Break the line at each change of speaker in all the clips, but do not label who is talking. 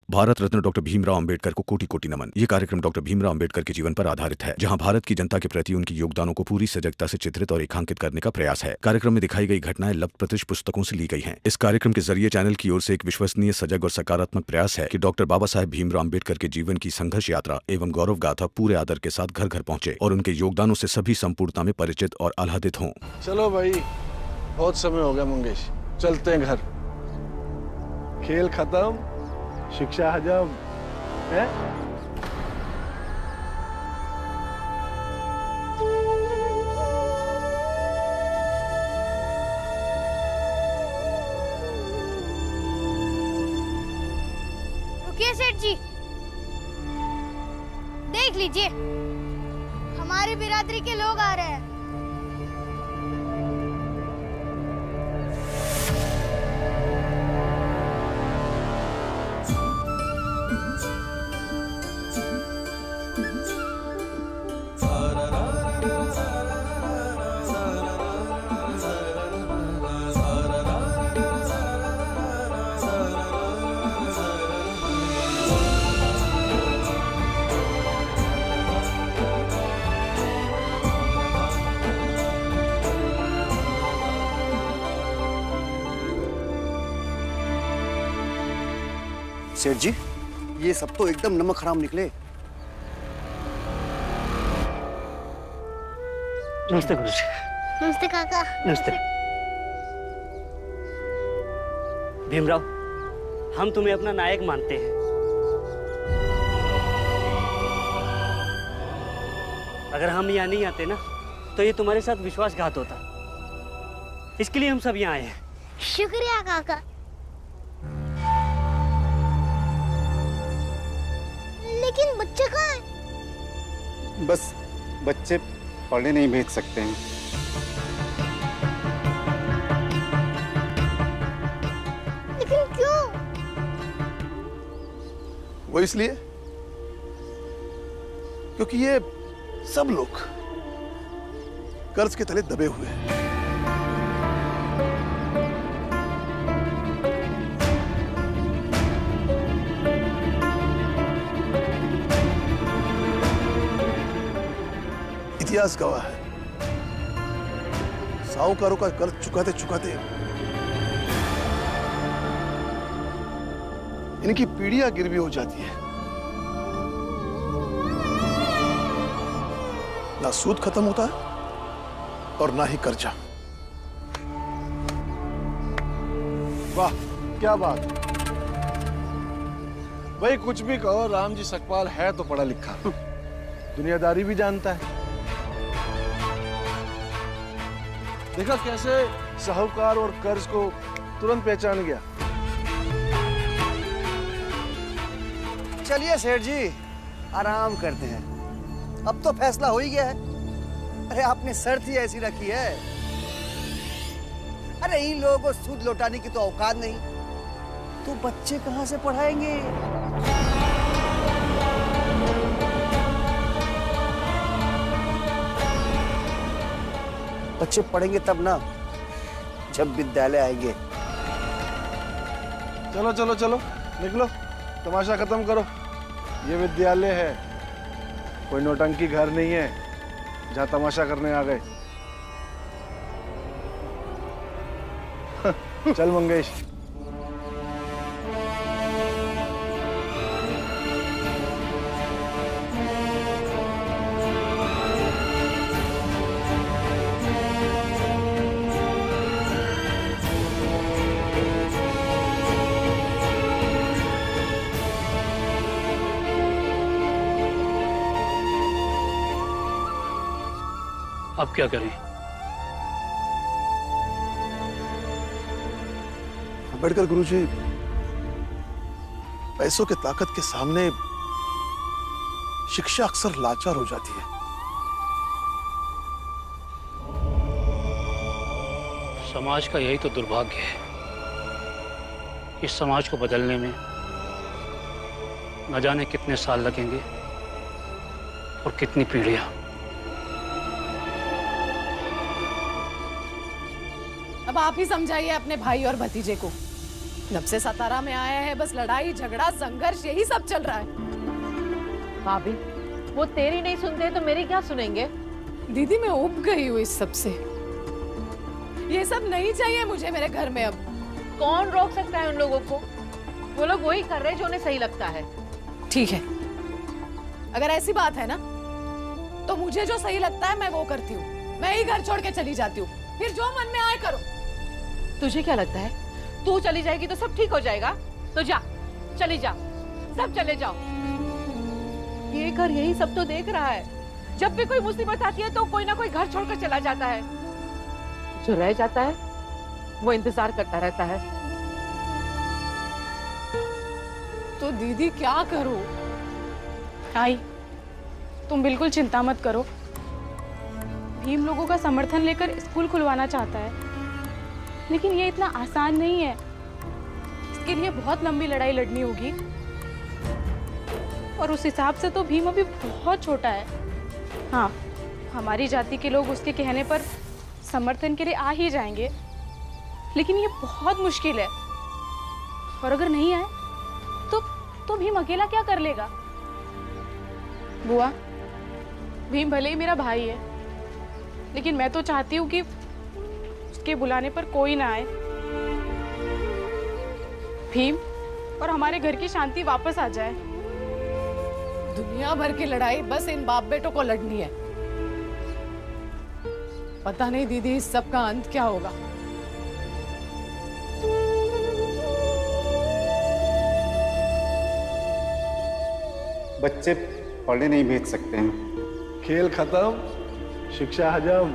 Bharat Ratna doctor Bhimrao Ambedkar को कोटि कोटि नमन। ये कार्यक्रम डॉक्टर भीमराव अंबेडकर के जीवन पर आधारित है, जहां भारत की जनता के प्रति उनके योगदानों को पूरी सजगता से चित्रित और रेखांकित करने का प्रयास है। कार्यक्रम में दिखाई गई घटनाएं लब्ध प्रतिष्ठ पुस्तकों से ली गई हैं। इस कार्यक्रम के जरिए चैनल की ओर से एक विश्वसनीय, सजग और सकारात्मक प्रयास है कि डॉक्टर बाबा साहेब भीमराव अंबेडकर के जीवन की संघर्ष यात्रा एवं गौरव गाथा पूरे आदर के साथ घर घर पहुंचे और उनके योगदानों से सभी संपूर्णता में परिचित और आह्लादित हों।
चलो भाई, बहुत समय हो गया मंगेश, चलते हैं घर। खेल खत्म, शिक्षा हजम है।
रुकिए सेठ जी, देख लीजिए, हमारी बिरादरी के लोग आ रहे हैं।
सेठ जी, ये सब तो एकदम नमक हराम निकले।
नमस्ते गुरुजी।
नमस्ते काका।
नमस्ते। भीमराव, हम तुम्हें अपना नायक मानते हैं। अगर हम यहाँ नहीं आते ना, तो ये तुम्हारे साथ विश्वासघात होता। इसके लिए हम सब यहाँ आए हैं।
शुक्रिया काका। लेकिन बच्चे कहाँ हैं?
बस बच्चे पढ़ने नहीं भेज सकते हैं।
लेकिन क्यों?
वो इसलिए क्योंकि ये सब लोग कर्ज के तले दबे हुए हैं। इतिहास गवाह है, साहूकारों का कर्ज चुकाते चुकाते इनकी पीढ़ियां गिरवी हो जाती है। ना सूद खत्म होता है और ना ही कर्जा। वाह क्या बात। भाई कुछ भी कहो, राम जी सकपाल है तो पढ़ा लिखा, दुनियादारी भी जानता है। देखा कैसे साहूकार और कर्ज को तुरंत पहचान गया।
चलिए सेठ जी, आराम करते हैं। अब तो फैसला हो ही गया है। अरे आपने शर्त ही ऐसी रखी है। अरे इन लोगों को सूद लौटाने की तो औकात नहीं, तो बच्चे कहां से पढ़ाएंगे? बच्चे पढ़ेंगे तब ना, जब विद्यालय आएंगे।
चलो चलो चलो, निकलो, तमाशा खत्म करो। ये विद्यालय है, कोई नौटंकी घर नहीं है जहां तमाशा करने आ गए। चल मंगेश।
अब क्या करें?
अंबेडकर गुरुजी, पैसों के ताकत के सामने शिक्षा अक्सर लाचार हो जाती है।
समाज का यही तो दुर्भाग्य है। इस समाज को बदलने में न जाने कितने साल लगेंगे और कितनी पीढ़ियां।
अब आप ही समझाइए अपने भाई और भतीजे को। जब से सतारा में आया है बस लड़ाई झगड़ा संघर्ष यही सब चल रहा है।
भाभी, वो तेरी नहीं सुनते तो मेरी क्या सुनेंगे?
दीदी मैं उब गई हूँ इस सब से। ये सब नहीं चाहिए मुझे मेरे घर में अब।
कौन रोक सकता है उन लोगों को? वो लोग वही कर रहे हैं जो उन्हें सही लगता है।
ठीक है, अगर ऐसी बात है ना तो मुझे जो सही लगता है मैं वो करती हूँ। मैं ही घर छोड़ के चली जाती हूँ, फिर जो मन में आए करो।
तुझे क्या लगता है तू चली जाएगी तो सब ठीक हो जाएगा? तो जा, चली जा, सब चले जाओ। ये घर यही सब तो देख रहा है। जब भी कोई मुसीबत आती है तो कोई ना कोई घर छोड़कर चला जाता है। जो रह जाता है वो इंतजार करता रहता है।
तो दीदी क्या करूं?
आई, तुम बिल्कुल चिंता मत करो। भीम लोगों का समर्थन लेकर स्कूल खुलवाना चाहता है, लेकिन ये इतना आसान नहीं है। इसके लिए बहुत लंबी लड़ाई लड़नी होगी, और उस हिसाब से तो भीम अभी बहुत छोटा है। हाँ, हमारी जाति के लोग उसके कहने पर समर्थन के लिए आ ही जाएंगे, लेकिन ये बहुत मुश्किल है। और अगर नहीं आए तो भीम अकेला क्या कर लेगा? बुआ, भीम भले ही मेरा भाई है, लेकिन मैं तो चाहती हूँ कि उसके बुलाने पर कोई ना आए। भीम और हमारे घर की शांति वापस आ जाए।
दुनिया भर की लड़ाई बस इन बाप बेटों को लड़नी है। पता नहीं दीदी इस सब का अंत क्या होगा।
बच्चे पढ़ने नहीं भेज सकते हैं।
खेल खत्म, शिक्षा हजम।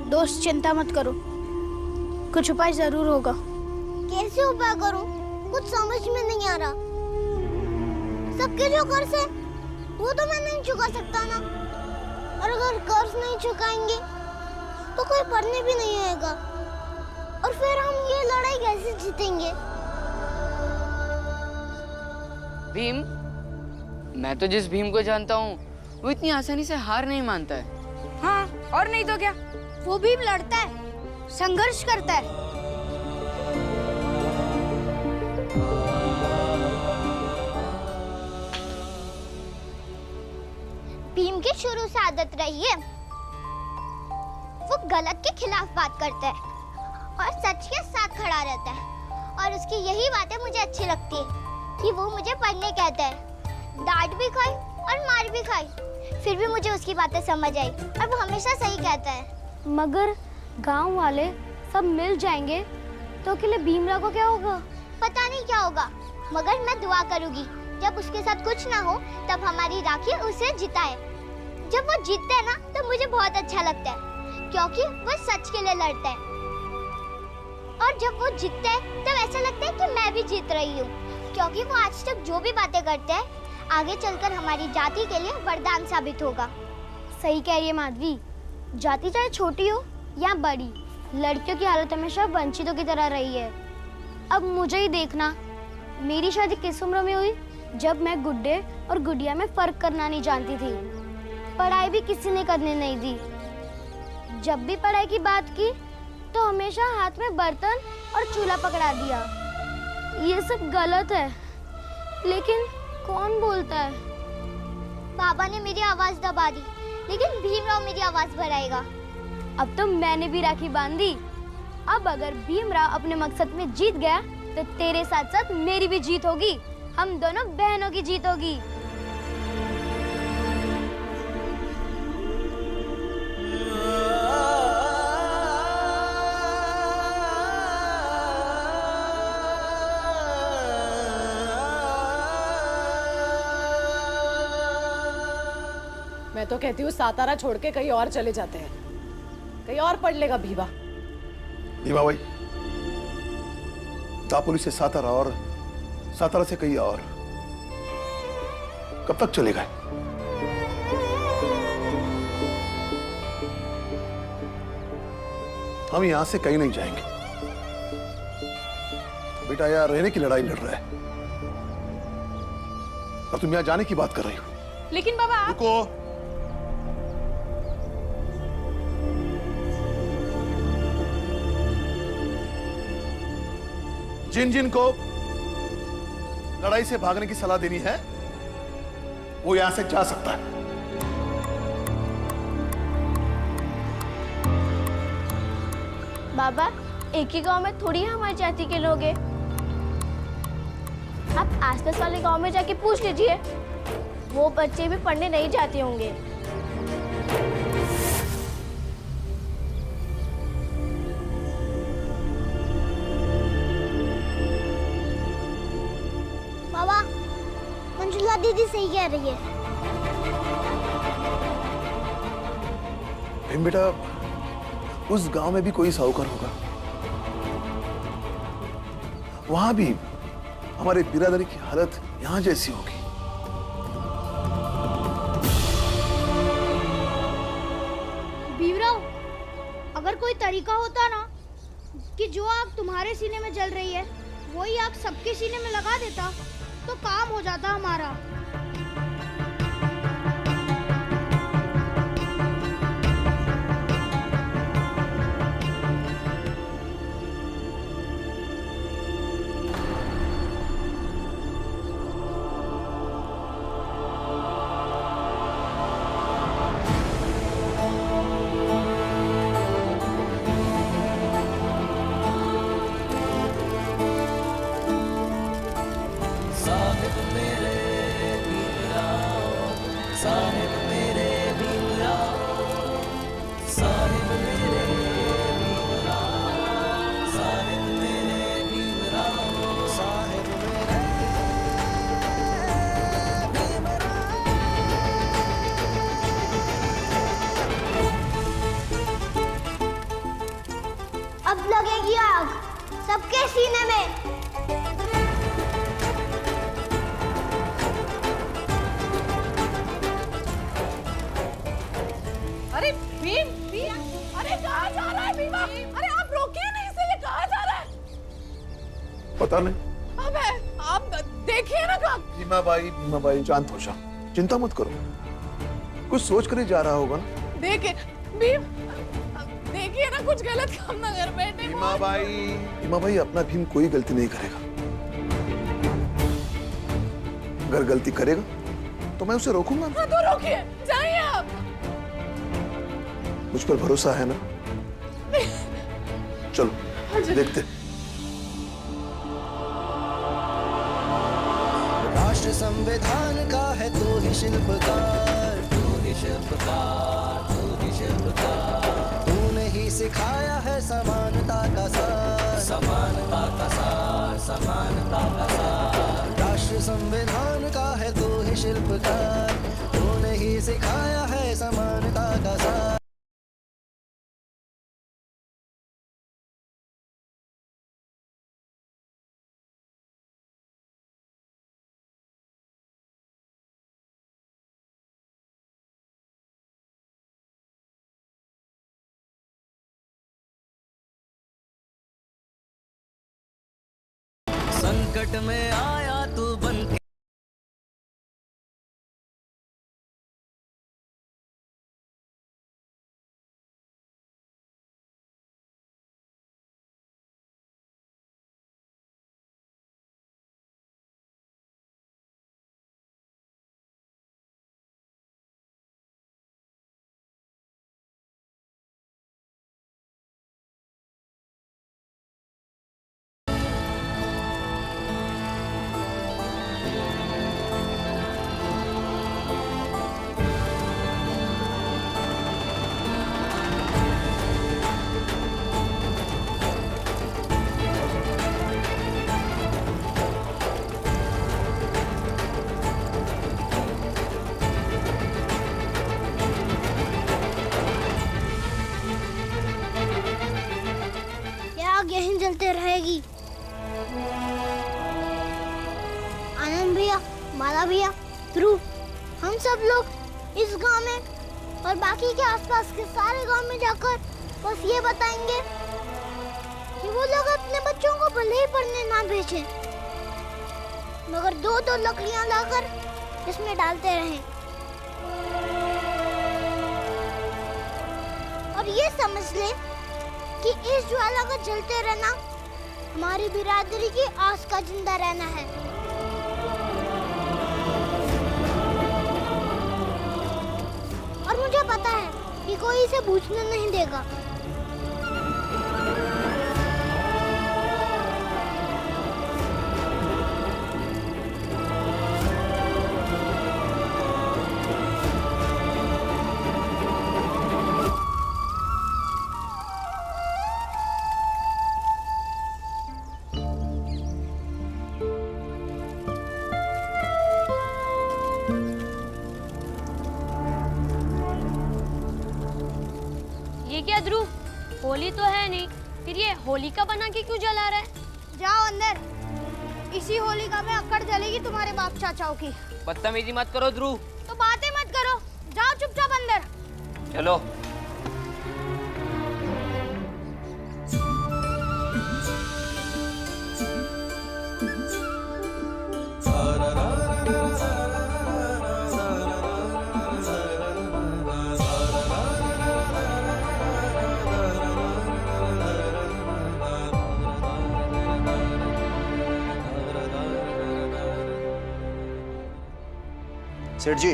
दोस्त चिंता मत करो, कुछ उपाय जरूर होगा। कैसे उपाय करूं? कुछ समझ में नहीं आ रहा। सबके जो कर्ज है वो तो मैं नहीं चुका सकता ना, और अगर कर्ज नहीं चुकाएंगे तो कोई पढ़ने भी नहीं आएगा, और फिर हम ये लड़ाई कैसे जीतेंगे?
भीम, मैं तो जिस भीम को जानता हूँ वो इतनी आसानी से हार नहीं मानता है।
हाँ, और नहीं तो क्या, वो भी लड़ता है, संघर्ष करता है। भीम की शुरू से आदत रही है, वो गलत के खिलाफ बात करता है और सच के साथ खड़ा रहता है, और उसकी यही बातें मुझे अच्छी लगती है कि वो मुझे पढ़ने कहता है। डांट भी खाई और मार भी खाई, फिर भी मुझे उसकी बातें समझ आई, और वो हमेशा सही कहता है। मगर गांव वाले सब मिल जाएंगे तो अकेले भीमराव को क्या होगा? पता नहीं क्या होगा, मगर मैं दुआ करूंगी जब उसके साथ कुछ ना हो तब हमारी राखी उसे जिताए। जब वो जीतता है ना तो मुझे बहुत अच्छा लगता है, क्योंकि वो सच के लिए लड़ता है, और जब वो जीतता है तब ऐसा लगता है कि मैं भी जीत रही हूँ, क्योंकि वो आज तक जो भी बातें करता है आगे चलकर हमारी जाति के लिए वरदान साबित होगा। सही कह रही है माधवी, जाति चाहे छोटी हो या बड़ी, लड़कियों की हालत हमेशा वंचितों की तरह रही है। अब मुझे ही देखना, मेरी शादी किस उम्र में हुई? जब मैं गुड्डे और गुड़िया में फर्क करना नहीं जानती थी। पढ़ाई भी किसी ने करने नहीं दी। जब भी पढ़ाई की बात की तो हमेशा हाथ में बर्तन और चूल्हा पकड़ा दिया। ये सब गलत है, लेकिन कौन बोलता है? पापा ने मेरी आवाज दबा दी, लेकिन भीमराव मेरी आवाज बढ़ाएगा। अब तो मैंने भी राखी बांधी। अब अगर भीमराव अपने मकसद में जीत गया तो तेरे साथ साथ मेरी भी जीत होगी। हम दोनों बहनों की जीत होगी।
मैं तो कहती हूँ सातारा छोड़ के कहीं और चले जाते हैं, कहीं और पढ़ लेगा भीवा।
भीमा भाई, दापोली से सातारा और सातारा से कहीं और कब तक चले गए? हम यहां से कहीं नहीं जाएंगे। बेटा यार रहने की लड़ाई लड़ रहा है और तुम यहां जाने की बात कर रही हो।
लेकिन बाबा आप...
रुको, जिन जिन को लड़ाई से भागने की सलाह देनी है वो यहां से जा सकता है।
बाबा, एक ही गांव में थोड़ी हमारी जाति के लोग हैं। आप आसपास वाले गांव में जाके पूछ लीजिए, वो बच्चे भी पढ़ने नहीं जाते होंगे। बाबा, मंजुला दीदी सही कह रही है।
बेटा, उस गांव में भी कोई साहूकार होगा, वहां भी हमारे बिरादरी की हालत यहां जैसी होगी।
भीमराव, अगर कोई तरीका होता ना कि जो आग तुम्हारे सीने में जल रही है वही आग सबके सीने में लगा देता तो काम हो जाता हमारा। अब लगेगी आग सबके सीने में।
अरे भीम, भीम, अरे कहाँ जा रहा है भीमा? अरे आप रोकिए नहीं इसे, ये कहाँ जा रहा है?
पता नहीं।
अबे आप देखिए ना कहाँ।
भीमा बाई शांत हो जा, चिंता मत करो, कुछ सोच कर ही जा रहा होगा ना।
देखिए भीम, देखिए ना कुछ गलत काम ना कर बैठे।
भीमा बाई, अपना भीम कोई गलती नहीं करेगा। अगर गलती करेगा तो मैं उसे रोकूंगा।
हाँ तो रोकिए, जाइए आप।
मुझ पर भरोसा है ना? चलो देखते।
राष्ट्र संविधान का है तू ही शिल्पकार, तू ही शिल्पकार, तू ही शिल्पकार। तूने ही सिखाया है समानता का सार, समानता का सार, समानता का सार। राष्ट्र संविधान का है तू ही शिल्पकार, तूने ही सिखाया है समानता का सार। संकट में आया तू बन के।
यहीं जलते रहेगी। आनंद भैया, माला भैया, ध्रुव, हम सब लोग इस गांव में और बाकी के आसपास के सारे गांव में जाकर बस ये बताएंगे कि वो लोग अपने बच्चों को भले ही पढ़ने ना भेजें, मगर दो दो लकड़ियां लाकर इसमें डालते रहें और ये समझ ले कि इस ज्वाला का जलते रहना हमारी बिरादरी की आस का जिंदा रहना है। और मुझे पता है कि कोई इसे पूछने नहीं देगा।
ये क्या ध्रुव, होली तो है नहीं, फिर ये होलिका बना के क्यों जला रहा है?
जाओ अंदर, इसी होलिका में अक्कड़ जलेगी तुम्हारे बाप चाचाओं की।
बदतमीजी मत करो ध्रुव।
तो बातें मत करो, जाओ चुपचाप अंदर।
चलो।
सेठ जी,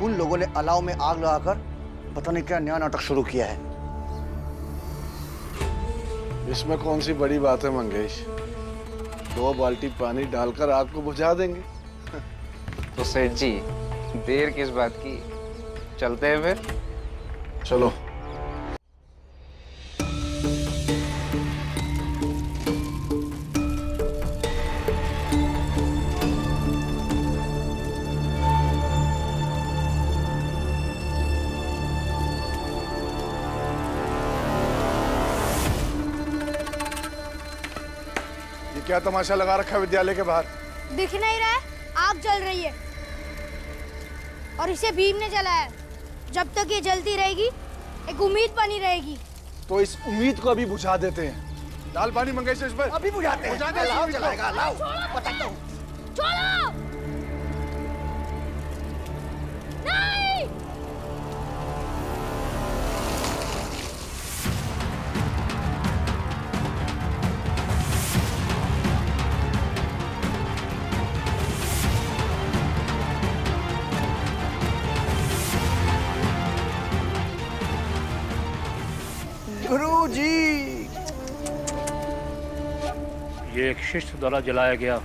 उन लोगों ने अलाव में आग लगाकर पता नहीं क्या नया नाटक शुरू किया है।
इसमें कौन सी बड़ी बात है मंगेश? 2 बाल्टी पानी डालकर आग को बुझा देंगे।
तो सेठ जी, देर किस बात की, चलते हैं फिर।
चलो। क्या तमाशा लगा रखा है विद्यालय के बाहर?
दिख नहीं रहा है, आग जल रही है और इसे भीम ने जलाया। जब तक ये जलती रहेगी एक उम्मीद बनी रहेगी।
तो इस उम्मीद को अभी बुझा देते हैं। लाल पानी मंगेश इस पर
अभी बुझाते हैं।
लाओ
जलाएगा, लाओ।
बताता हूँ। छोड़ो। नहीं।
गुरुजी,
ये एक शिष्य द्वारा जलाया गया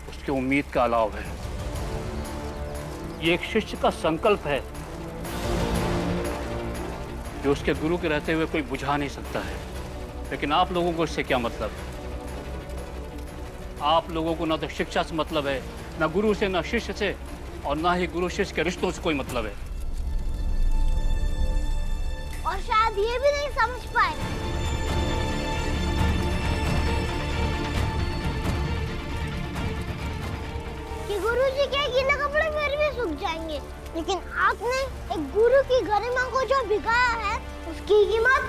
उसकी उम्मीद का अलाव है। ये एक शिष्य का संकल्प है जो उसके गुरु के रहते हुए कोई बुझा नहीं सकता है। लेकिन आप लोगों को इससे क्या मतलब? आप लोगों को ना तो शिक्षा से मतलब है, ना गुरु से, ना शिष्य से, और ना ही गुरु शिष्य के रिश्तों से कोई मतलब है।
और शायद ये भी नहीं समझ पाए कि गुरुजी के गीले कपड़े फिर भी सूख जाएंगे, लेकिन आपने एक गुरु की गरिमा को जो भिगाया है उसकी कीमत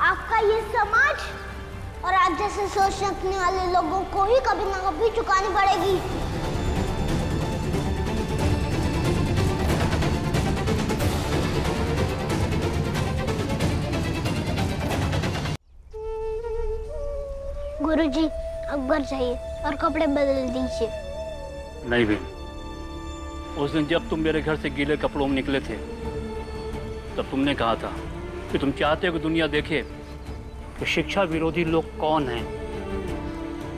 आपका ये समाज और आप जैसे सोच रखने वाले लोगों को ही कभी ना कभी चुकानी पड़ेगी। गुरुजी, अब घर जाइए और कपड़े बदल दीजिए।
नहीं भी, उस दिन जब तुम मेरे घर से गीले कपड़ों में निकले थे तब तुमने कहा था कि तुम चाहते हो कि दुनिया देखे कि शिक्षा विरोधी लोग कौन हैं,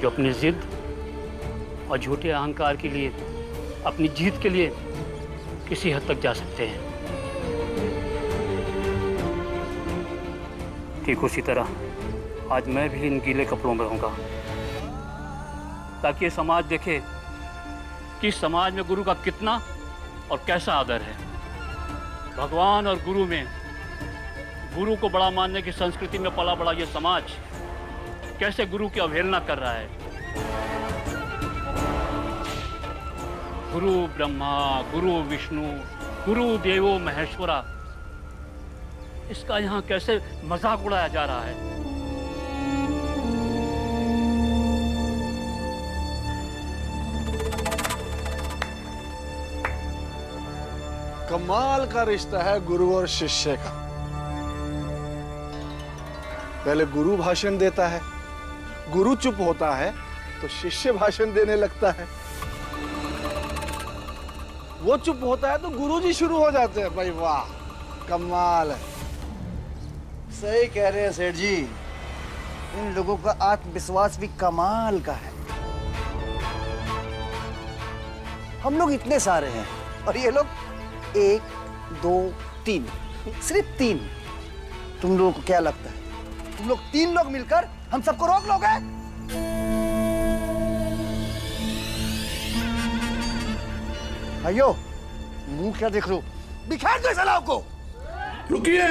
जो अपनी जिद और झूठे अहंकार के लिए, अपनी जीत के लिए किसी हद तक जा सकते हैं। ठीक उसी तरह आज मैं भी इन गीले कपड़ों में रहूंगा ताकि ये समाज देखे कि समाज में गुरु का कितना और कैसा आदर है। भगवान और गुरु में, गुरु को बड़ा मानने की संस्कृति में पला बड़ा ये समाज कैसे गुरु की अवहेलना कर रहा है। गुरु ब्रह्मा, गुरु विष्णु, गुरु देवो महेश्वरा, इसका यहाँ कैसे मजाक उड़ाया जा रहा है।
कमाल का रिश्ता है गुरु और शिष्य का। पहले गुरु भाषण देता है गुरु चुप होता है तो शिष्य भाषण देने लगता है, वो चुप होता है तो गुरुजी शुरू हो जाते हैं। भाई वाह, कमाल है।
सही कह रहे हैं सेठ जी, इन लोगों का आत्मविश्वास भी कमाल का है। हम लोग इतने सारे हैं और ये लोग 1, 2, 3, सिर्फ 3। तुम लोगों को क्या लगता है तुम लोग 3 लोग मिलकर हम सबको रोक लोगे? भाइयों, मुंह क्या देख रहे हो? बिखेर दो इस अलाव को।
रुकिए।